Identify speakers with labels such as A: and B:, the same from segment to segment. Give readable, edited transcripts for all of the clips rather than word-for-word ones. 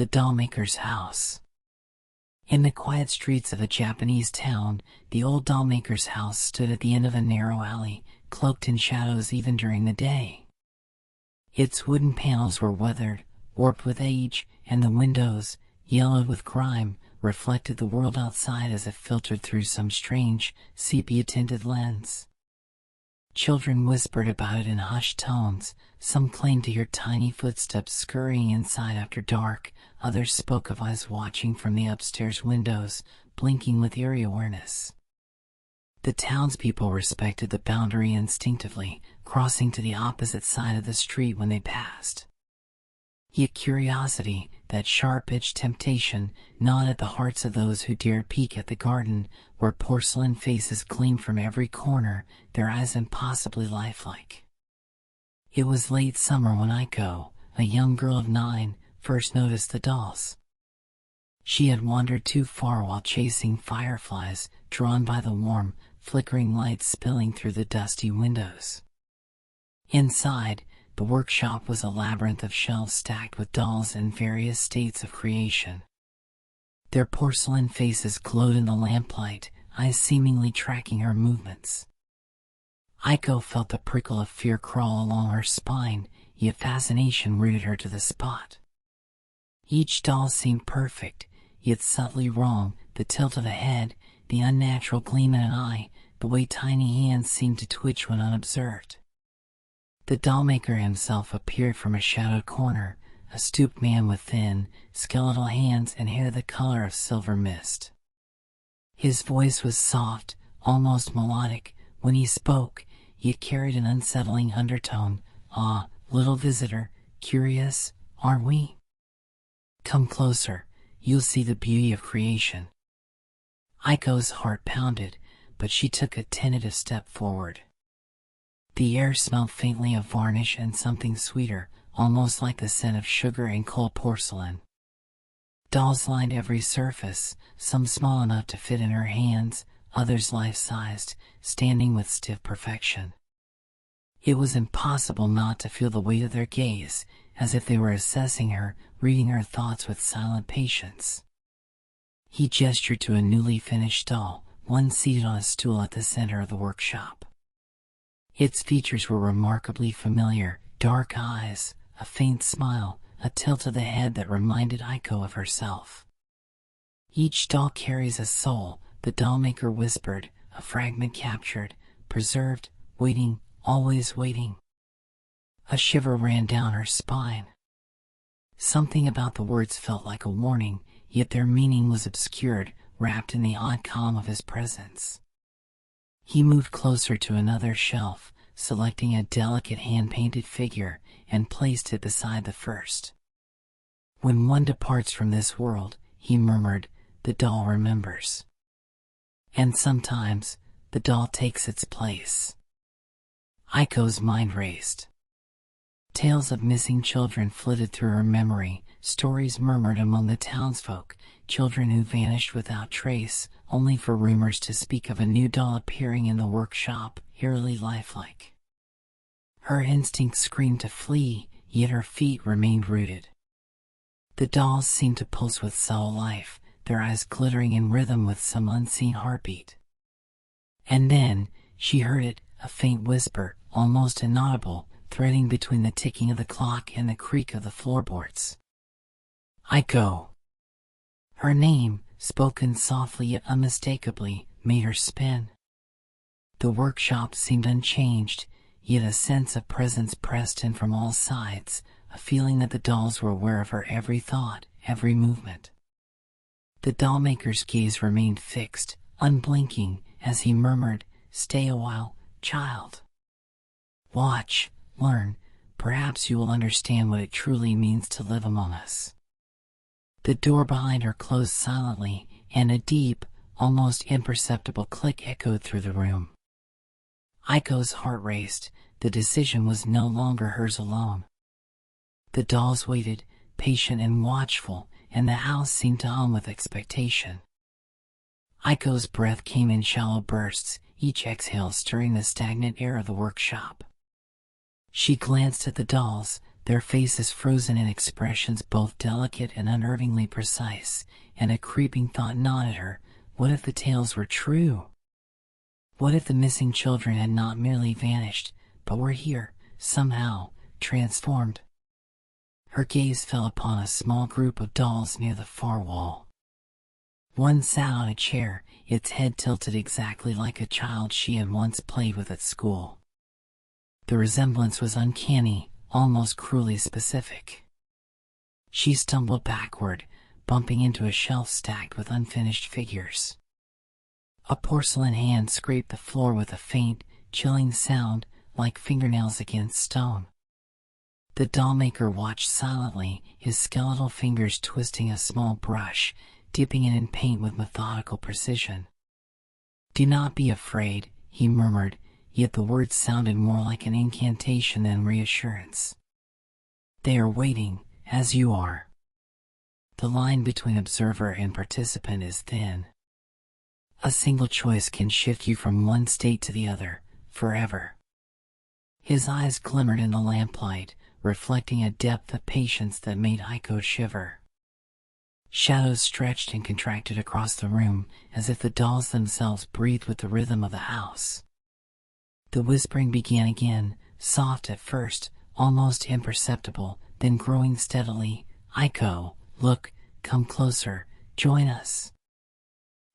A: The Dollmaker's house. In the quiet streets of a Japanese town, the old dollmaker's house stood at the end of a narrow alley, cloaked in shadows even during the day. Its wooden panels were weathered, warped with age, and the windows, yellowed with grime, reflected the world outside as if filtered through some strange, sepia-tinted lens. Children whispered about it in hushed tones. Some claimed to hear tiny footsteps scurrying inside after dark. Others spoke of eyes watching from the upstairs windows, blinking with eerie awareness. The townspeople respected the boundary instinctively, crossing to the opposite side of the street when they passed. Yet curiosity, that sharp-edged temptation, gnawed at the hearts of those who dared peek at the garden, where porcelain faces gleamed from every corner, their eyes impossibly lifelike. It was late summer when Aiko, a young girl of 9, first noticed the dolls. She had wandered too far while chasing fireflies, drawn by the warm, flickering lights spilling through the dusty windows. Inside, the workshop was a labyrinth of shelves stacked with dolls in various states of creation. Their porcelain faces glowed in the lamplight, eyes seemingly tracking her movements. Aiko felt the prickle of fear crawl along her spine, yet fascination rooted her to the spot. Each doll seemed perfect, yet subtly wrong, the tilt of a head, the unnatural gleam in an eye, the way tiny hands seemed to twitch when unobserved. The dollmaker himself appeared from a shadowed corner, a stooped man with thin, skeletal hands and hair the color of silver mist. His voice was soft, almost melodic, when he spoke, yet carried an unsettling undertone. "Ah, little visitor, curious, aren't we? Come closer, you'll see the beauty of creation." Aiko's heart pounded, but she took a tentative step forward. The air smelled faintly of varnish and something sweeter, almost like the scent of sugar and cold porcelain. Dolls lined every surface, some small enough to fit in her hands, others life-sized, standing with stiff perfection. It was impossible not to feel the weight of their gaze, as if they were assessing her, reading her thoughts with silent patience. He gestured to a newly finished doll, one seated on a stool at the center of the workshop. Its features were remarkably familiar: dark eyes, a faint smile, a tilt of the head that reminded Aiko of herself. "Each doll carries a soul," the dollmaker whispered, "a fragment captured, preserved, waiting, always waiting." A shiver ran down her spine. Something about the words felt like a warning, yet their meaning was obscured, wrapped in the odd calm of his presence. He moved closer to another shelf, selecting a delicate hand-painted figure, and placed it beside the first. "When one departs from this world," he murmured, "the doll remembers. And sometimes, the doll takes its place." Aiko's mind raced. Tales of missing children flitted through her memory, stories murmured among the townsfolk, children who vanished without trace, only for rumors to speak of a new doll appearing in the workshop, eerily lifelike. Her instinct screamed to flee, yet her feet remained rooted. The dolls seemed to pulse with subtle life, their eyes glittering in rhythm with some unseen heartbeat. And then, she heard it, a faint whisper, almost inaudible, threading between the ticking of the clock and the creak of the floorboards. "Aiko." Her name, spoken softly yet unmistakably, made her spin. The workshop seemed unchanged, yet a sense of presence pressed in from all sides, a feeling that the dolls were aware of her every thought, every movement. The dollmaker's gaze remained fixed, unblinking, as he murmured, "Stay a while, child. Watch, learn, perhaps you will understand what it truly means to live among us." The door behind her closed silently, and a deep, almost imperceptible click echoed through the room. Aiko's heart raced. The decision was no longer hers alone. The dolls waited, patient and watchful, and the house seemed to hum with expectation. Aiko's breath came in shallow bursts, each exhale stirring the stagnant air of the workshop. She glanced at the dolls, their faces frozen in expressions both delicate and unnervingly precise, and a creeping thought gnawed at her. What if the tales were true? What if the missing children had not merely vanished, but were here, somehow, transformed? Her gaze fell upon a small group of dolls near the far wall. One sat on a chair, its head tilted exactly like a child she had once played with at school. The resemblance was uncanny, almost cruelly specific. She stumbled backward, bumping into a shelf stacked with unfinished figures. A porcelain hand scraped the floor with a faint, chilling sound, like fingernails against stone. The dollmaker watched silently, his skeletal fingers twisting a small brush, dipping it in paint with methodical precision. "Do not be afraid," he murmured, yet the words sounded more like an incantation than reassurance. "They are waiting, as you are." The line between observer and participant is thin. A single choice can shift you from one state to the other, forever. His eyes glimmered in the lamplight, reflecting a depth of patience that made Aiko shiver. Shadows stretched and contracted across the room, as if the dolls themselves breathed with the rhythm of the house. The whispering began again, soft at first, almost imperceptible, then growing steadily. "Aiko, look, come closer, join us."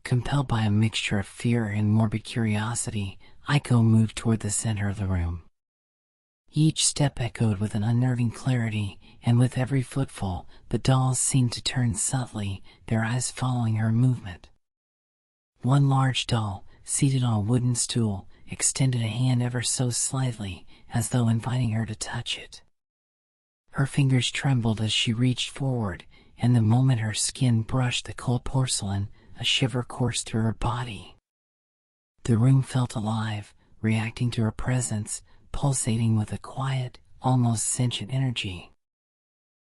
A: Compelled by a mixture of fear and morbid curiosity, Aiko moved toward the center of the room. Each step echoed with an unnerving clarity, and with every footfall, the dolls seemed to turn subtly, their eyes following her movement. One large doll, seated on a wooden stool, extended a hand ever so slightly, as though inviting her to touch it. Her fingers trembled as she reached forward, and the moment her skin brushed the cold porcelain, a shiver coursed through her body. The room felt alive, reacting to her presence, pulsating with a quiet, almost sentient energy.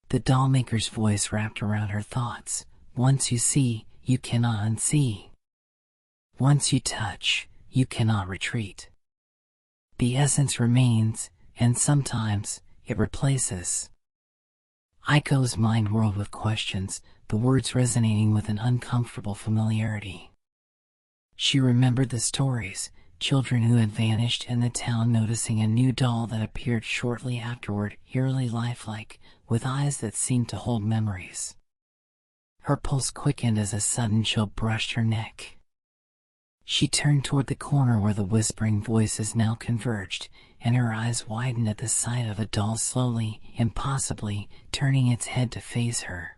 A: The dollmaker's voice wrapped around her thoughts. "Once you see, you cannot unsee. Once you touch, you cannot retreat. The essence remains, and sometimes, it replaces." Aiko's mind whirled with questions, the words resonating with an uncomfortable familiarity. She remembered the stories, children who had vanished and the town noticing a new doll that appeared shortly afterward, eerily lifelike, with eyes that seemed to hold memories. Her pulse quickened as a sudden chill brushed her neck. She turned toward the corner where the whispering voices now converged, and her eyes widened at the sight of a doll slowly, impossibly, turning its head to face her.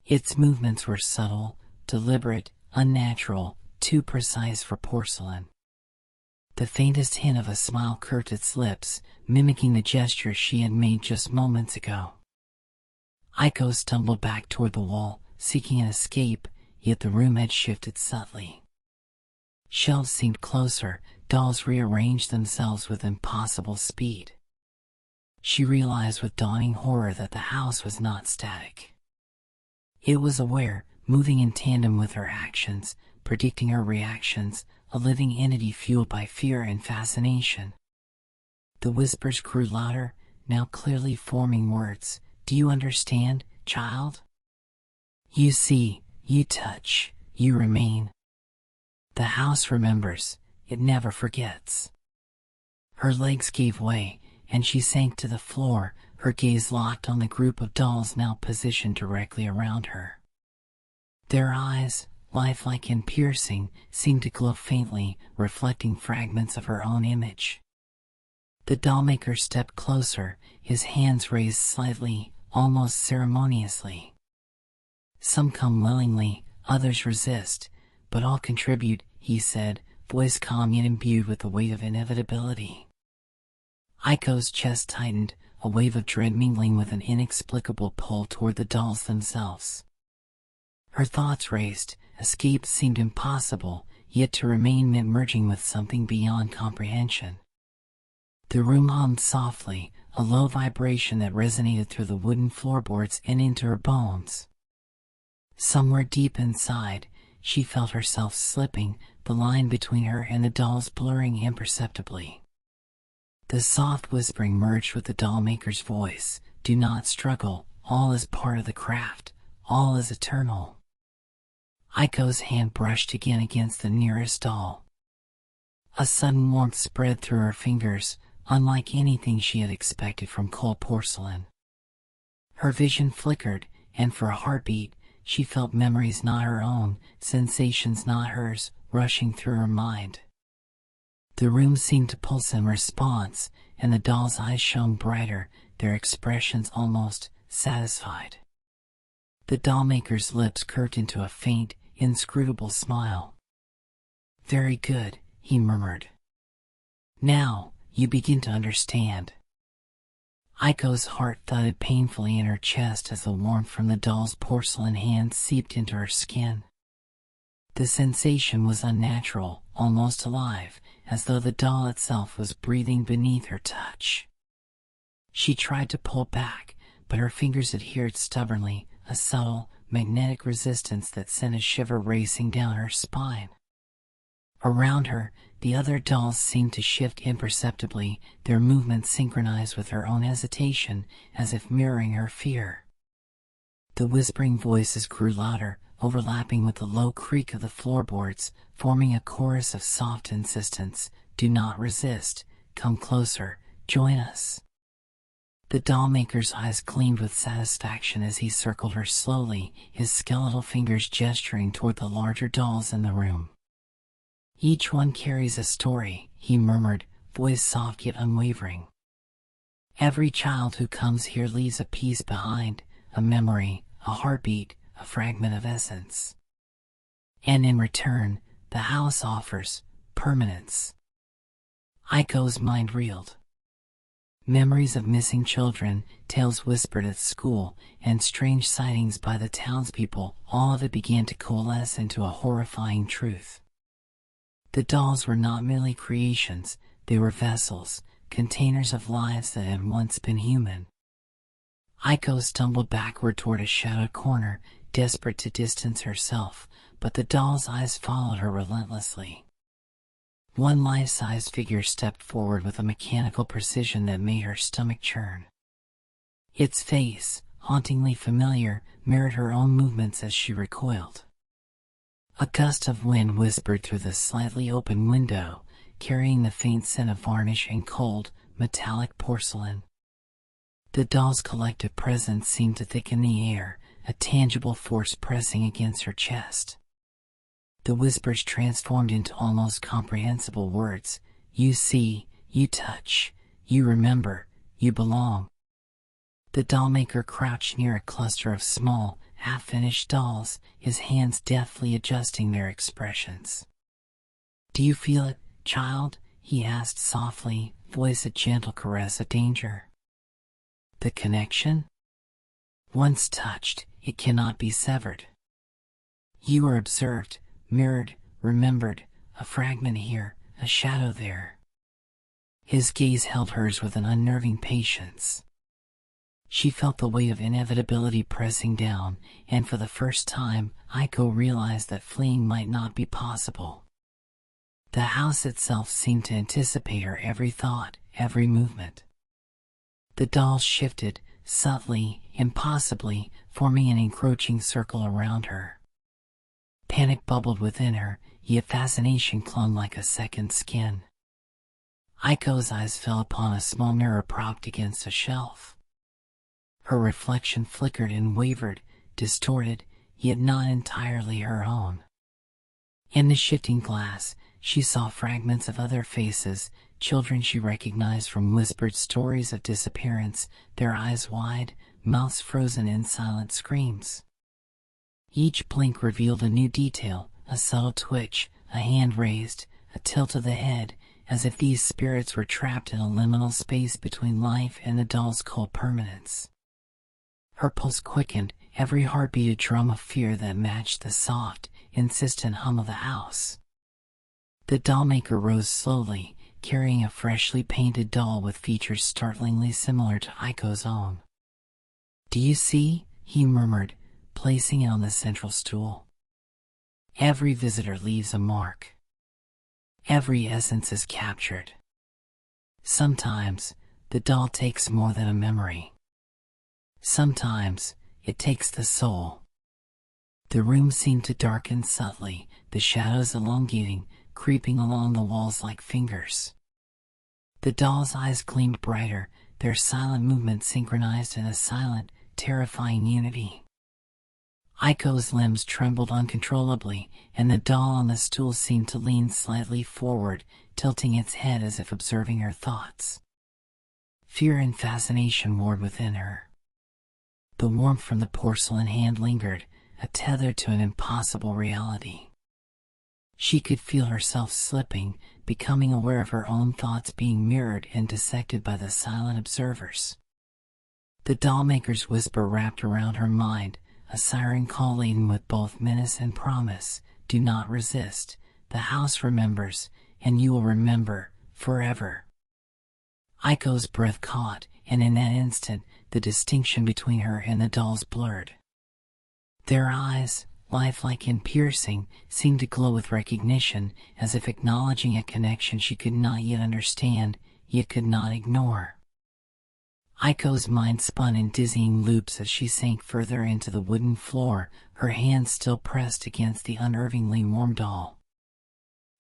A: Its movements were subtle, deliberate, unnatural, too precise for porcelain. The faintest hint of a smile curved its lips, mimicking the gesture she had made just moments ago. Aiko stumbled back toward the wall, seeking an escape, yet the room had shifted subtly. Shelves seemed closer, dolls rearranged themselves with impossible speed. She realized with dawning horror that the house was not static. It was aware, moving in tandem with her actions, predicting her reactions, a living entity fueled by fear and fascination. The whispers grew louder, now clearly forming words. "Do you understand, child? You see, you touch, you remain. The house remembers, it never forgets." Her legs gave way, and she sank to the floor, her gaze locked on the group of dolls now positioned directly around her. Their eyes, lifelike and piercing, seemed to glow faintly, reflecting fragments of her own image. The dollmaker stepped closer, his hands raised slightly, almost ceremoniously. "Some come willingly, others resist, but all contribute," he said, voice calm yet imbued with the weight of inevitability. Aiko's chest tightened, a wave of dread mingling with an inexplicable pull toward the dolls themselves. Her thoughts raced, escape seemed impossible, yet to remain meant merging with something beyond comprehension. The room hummed softly, a low vibration that resonated through the wooden floorboards and into her bones. Somewhere deep inside, she felt herself slipping, the line between her and the dolls blurring imperceptibly. The soft whispering merged with the dollmaker's voice. Do not struggle, all is part of the craft, all is eternal. Aiko's hand brushed again against the nearest doll. A sudden warmth spread through her fingers, unlike anything she had expected from cold porcelain. Her vision flickered, and for a heartbeat, she felt memories not her own, sensations not hers, rushing through her mind. The room seemed to pulse in response, and the doll's eyes shone brighter, their expressions almost satisfied. The dollmaker's lips curved into a faint, inscrutable smile. Very good, he murmured. Now, you begin to understand. Aiko's heart thudded painfully in her chest as the warmth from the doll's porcelain hand seeped into her skin. The sensation was unnatural, almost alive, as though the doll itself was breathing beneath her touch. She tried to pull back, but her fingers adhered stubbornly, a subtle, magnetic resistance that sent a shiver racing down her spine. Around her, the other dolls seemed to shift imperceptibly, their movements synchronized with her own hesitation, as if mirroring her fear. The whispering voices grew louder, overlapping with the low creak of the floorboards, forming a chorus of soft insistence. Do not resist, come closer, join us. The dollmaker's eyes gleamed with satisfaction as he circled her slowly, his skeletal fingers gesturing toward the larger dolls in the room. Each one carries a story, he murmured, voice soft yet unwavering. Every child who comes here leaves a piece behind, a memory, a heartbeat, a fragment of essence. And in return, the house offers permanence. Aiko's mind reeled. Memories of missing children, tales whispered at school, and strange sightings by the townspeople, all of it began to coalesce into a horrifying truth. The dolls were not merely creations, they were vessels, containers of lives that had once been human. Aiko stumbled backward toward a shadowed corner, desperate to distance herself, but the doll's eyes followed her relentlessly. One life-size figure stepped forward with a mechanical precision that made her stomach churn. Its face, hauntingly familiar, mirrored her own movements as she recoiled. A gust of wind whispered through the slightly open window, carrying the faint scent of varnish and cold, metallic porcelain. The doll's collective presence seemed to thicken the air, a tangible force pressing against her chest. The whispers transformed into almost comprehensible words. You see, you touch, you remember, you belong. The dollmaker crouched near a cluster of small, half-finished dolls, his hands deftly adjusting their expressions. Do you feel it, child? He asked softly, voice a gentle caress of danger. The connection? Once touched, it cannot be severed. You are observed, mirrored, remembered, a fragment here, a shadow there. His gaze held hers with an unnerving patience. She felt the weight of inevitability pressing down, and for the first time, Aiko realized that fleeing might not be possible. The house itself seemed to anticipate her every thought, every movement. The dolls shifted, subtly, impossibly, forming an encroaching circle around her. Panic bubbled within her, yet fascination clung like a second skin. Aiko's eyes fell upon a small mirror propped against a shelf. Her reflection flickered and wavered, distorted, yet not entirely her own. In the shifting glass, she saw fragments of other faces, children she recognized from whispered stories of disappearance, their eyes wide, mouths frozen in silent screams. Each blink revealed a new detail, a subtle twitch, a hand raised, a tilt of the head, as if these spirits were trapped in a liminal space between life and the doll's cold permanence. Her pulse quickened, every heartbeat a drum of fear that matched the soft, insistent hum of the house. The dollmaker rose slowly, carrying a freshly painted doll with features startlingly similar to Aiko's own. Do you see? He murmured, placing it on the central stool. Every visitor leaves a mark. Every essence is captured. Sometimes, the doll takes more than a memory. Sometimes, it takes the soul. The room seemed to darken subtly, the shadows elongating, creeping along the walls like fingers. The doll's eyes gleamed brighter, their silent movements synchronized in a silent, terrifying unity. Aiko's limbs trembled uncontrollably, and the doll on the stool seemed to lean slightly forward, tilting its head as if observing her thoughts. Fear and fascination warred within her. The warmth from the porcelain hand lingered, a tether to an impossible reality. She could feel herself slipping, becoming aware of her own thoughts being mirrored and dissected by the silent observers. The dollmaker's whisper wrapped around her mind, a siren call laden with both menace and promise. Do not resist. The house remembers, and you will remember, forever. Aiko's breath caught, and in that instant, the distinction between her and the dolls blurred. Their eyes, lifelike and piercing, seemed to glow with recognition, as if acknowledging a connection she could not yet understand, yet could not ignore. Aiko's mind spun in dizzying loops as she sank further into the wooden floor, her hands still pressed against the unnervingly warm doll.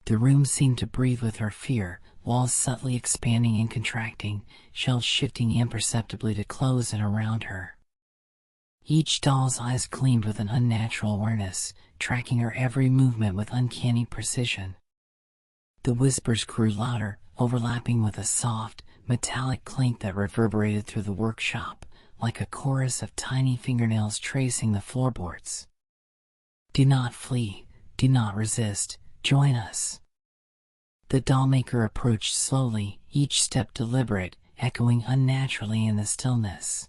A: The room seemed to breathe with her fear, walls subtly expanding and contracting, shelves shifting imperceptibly to close in around her. Each doll's eyes gleamed with an unnatural awareness, tracking her every movement with uncanny precision. The whispers grew louder, overlapping with a soft, metallic clink that reverberated through the workshop, like a chorus of tiny fingernails tracing the floorboards. Do not flee, do not resist, join us. The dollmaker approached slowly, each step deliberate, echoing unnaturally in the stillness.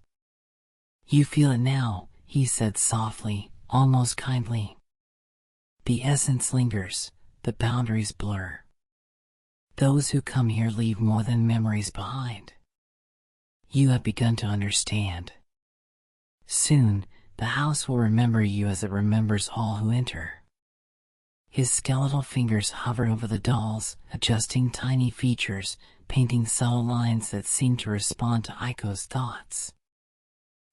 A: You feel it now, he said softly, almost kindly. The essence lingers, the boundaries blur. Those who come here leave more than memories behind. You have begun to understand. Soon, the house will remember you as it remembers all who enter. His skeletal fingers hovered over the dolls, adjusting tiny features, painting subtle lines that seemed to respond to Aiko's thoughts.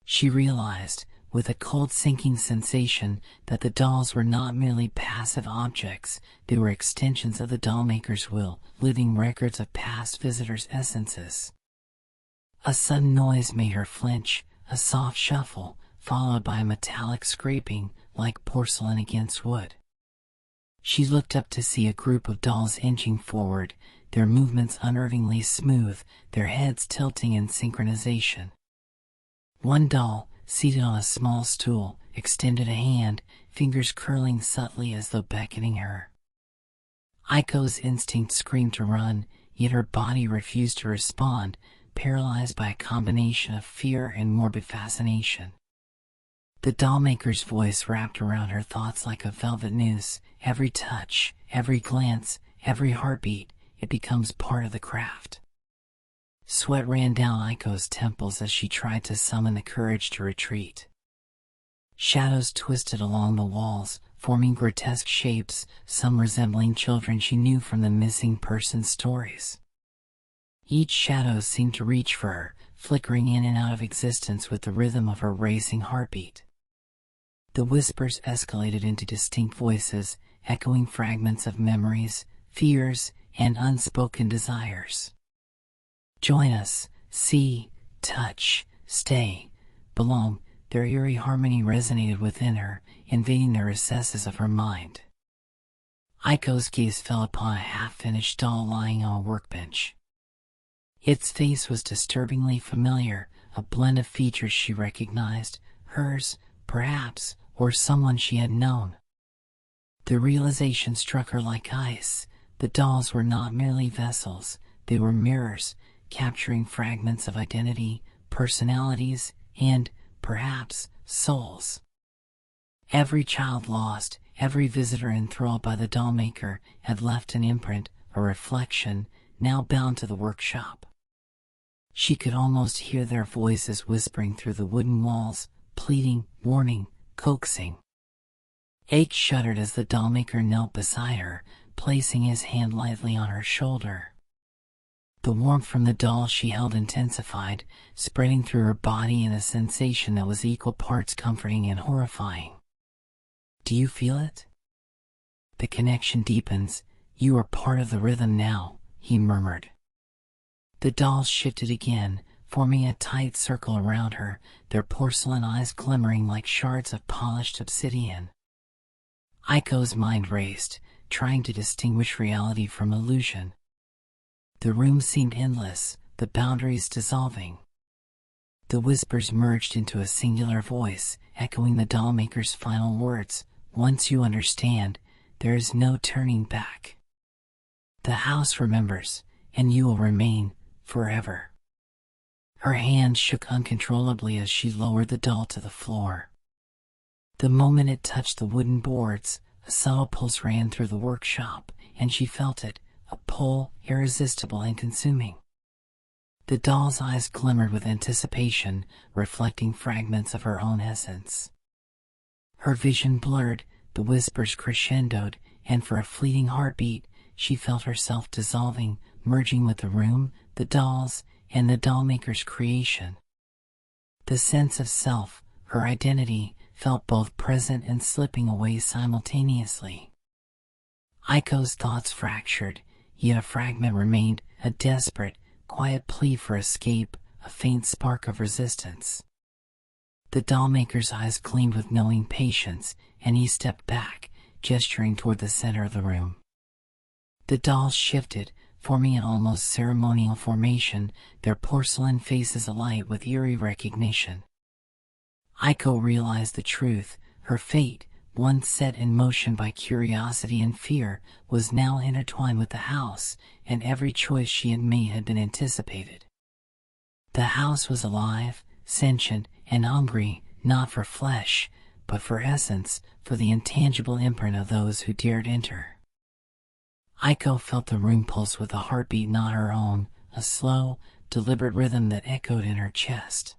A: She realized, with a cold sinking sensation, that the dolls were not merely passive objects, they were extensions of the dollmaker's will, living records of past visitors' essences. A sudden noise made her flinch, a soft shuffle, followed by a metallic scraping, like porcelain against wood. She looked up to see a group of dolls inching forward, their movements unnervingly smooth, their heads tilting in synchronization. One doll, seated on a small stool, extended a hand, fingers curling subtly as though beckoning her. Aiko's instinct screamed to run, yet her body refused to respond, paralyzed by a combination of fear and morbid fascination. The dollmaker's voice wrapped around her thoughts like a velvet noose. Every touch, every glance, every heartbeat, it becomes part of the craft. Sweat ran down Aiko's temples as she tried to summon the courage to retreat. Shadows twisted along the walls, forming grotesque shapes, some resembling children she knew from the missing person stories. Each shadow seemed to reach for her, flickering in and out of existence with the rhythm of her racing heartbeat. The whispers escalated into distinct voices, echoing fragments of memories, fears, and unspoken desires. Join us, see, touch, stay, belong. Their eerie harmony resonated within her, invading the recesses of her mind. Aiko's gaze fell upon a half-finished doll lying on a workbench. Its face was disturbingly familiar, a blend of features she recognized, hers, perhaps, or someone she had known. The realization struck her like ice. The dolls were not merely vessels, they were mirrors, capturing fragments of identity, personalities, and, perhaps, souls. Every child lost, every visitor enthralled by the dollmaker, had left an imprint, a reflection, now bound to the workshop. She could almost hear their voices whispering through the wooden walls, pleading, warning, coaxing. Aiko shuddered as the dollmaker knelt beside her, placing his hand lightly on her shoulder. The warmth from the doll she held intensified, spreading through her body in a sensation that was equal parts comforting and horrifying. Do you feel it? The connection deepens. You are part of the rhythm now, he murmured. The dolls shifted again, forming a tight circle around her, their porcelain eyes glimmering like shards of polished obsidian. Aiko's mind raced, trying to distinguish reality from illusion. The room seemed endless, the boundaries dissolving. The whispers merged into a singular voice, echoing the Dollmaker's final words, "Once you understand, there is no turning back. The house remembers, and you will remain, forever." Her hand shook uncontrollably as she lowered the doll to the floor. The moment it touched the wooden boards, a subtle pulse ran through the workshop, and she felt it, a pull irresistible and consuming. The doll's eyes glimmered with anticipation, reflecting fragments of her own essence. Her vision blurred, the whispers crescendoed, and for a fleeting heartbeat, she felt herself dissolving, merging with the room, the dolls, and the Dollmaker's creation. The sense of self, her identity, felt both present and slipping away simultaneously. Aiko's thoughts fractured, yet a fragment remained, a desperate, quiet plea for escape, a faint spark of resistance. The Dollmaker's eyes gleamed with knowing patience, and he stepped back, gesturing toward the center of the room. The dolls shifted, forming an almost ceremonial formation, their porcelain faces alight with eerie recognition. Aiko realized the truth. Her fate, once set in motion by curiosity and fear, was now intertwined with the house, and every choice she had made had been anticipated. The house was alive, sentient, and hungry, not for flesh, but for essence, for the intangible imprint of those who dared enter. Aiko felt the room pulse with a heartbeat not her own, a slow, deliberate rhythm that echoed in her chest.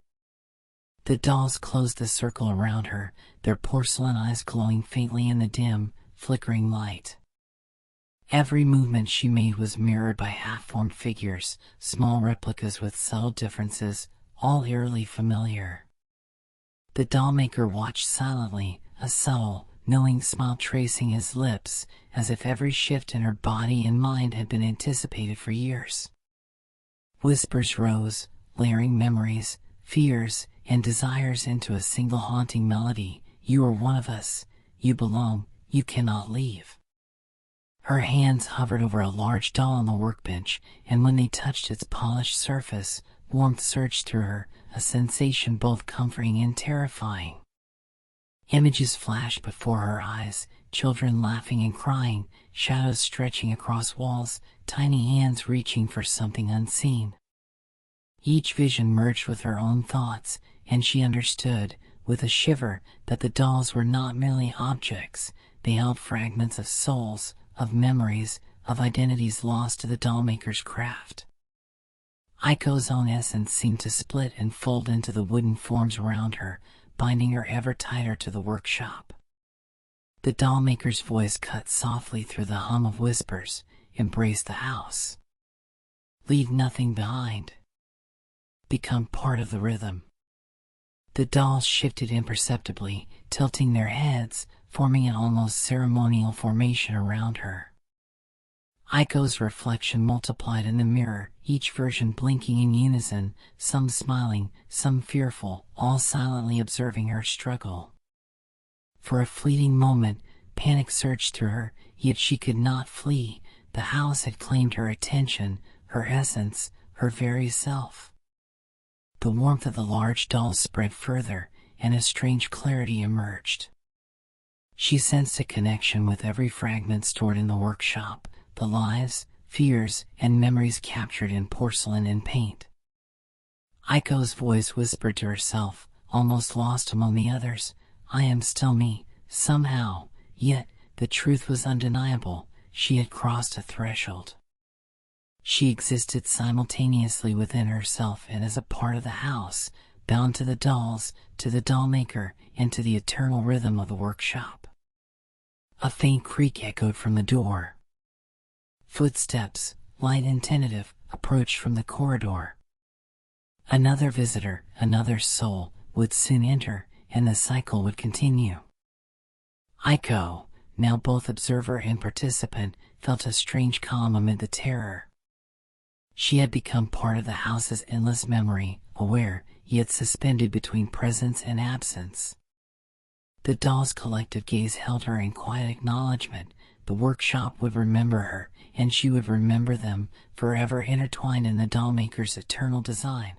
A: The dolls closed the circle around her, their porcelain eyes glowing faintly in the dim, flickering light. Every movement she made was mirrored by half-formed figures, small replicas with subtle differences, all eerily familiar. The Dollmaker watched silently, a subtle, knowing smile tracing his lips, as if every shift in her body and mind had been anticipated for years. Whispers rose, layering memories, fears, and desires into a single haunting melody. You are one of us, you belong, you cannot leave. Her hands hovered over a large doll on the workbench, and when they touched its polished surface, warmth surged through her, a sensation both comforting and terrifying. Images flashed before her eyes, children laughing and crying, shadows stretching across walls, tiny hands reaching for something unseen. Each vision merged with her own thoughts, and she understood, with a shiver, that the dolls were not merely objects. They held fragments of souls, of memories, of identities lost to the Dollmaker's craft. Aiko's own essence seemed to split and fold into the wooden forms around her, binding her ever tighter to the workshop. The Dollmaker's voice cut softly through the hum of whispers. Embrace the house. Leave nothing behind. Become part of the rhythm. The dolls shifted imperceptibly, tilting their heads, forming an almost ceremonial formation around her. Aiko's reflection multiplied in the mirror, each version blinking in unison, some smiling, some fearful, all silently observing her struggle. For a fleeting moment, panic surged through her, yet she could not flee. The house had claimed her attention, her essence, her very self. The warmth of the large doll spread further, and a strange clarity emerged. She sensed a connection with every fragment stored in the workshop, the lives, fears, and memories captured in porcelain and paint. Aiko's voice whispered to herself, almost lost among the others, I am still me, somehow, yet, the truth was undeniable, she had crossed a threshold. She existed simultaneously within herself and as a part of the house, bound to the dolls, to the Dollmaker, and to the eternal rhythm of the workshop. A faint creak echoed from the door. Footsteps, light and tentative, approached from the corridor. Another visitor, another soul, would soon enter, and the cycle would continue. Aiko, now both observer and participant, felt a strange calm amid the terror. She had become part of the house's endless memory, aware, yet suspended between presence and absence. The doll's collective gaze held her in quiet acknowledgement. The workshop would remember her, and she would remember them, forever intertwined in the Dollmaker's eternal design.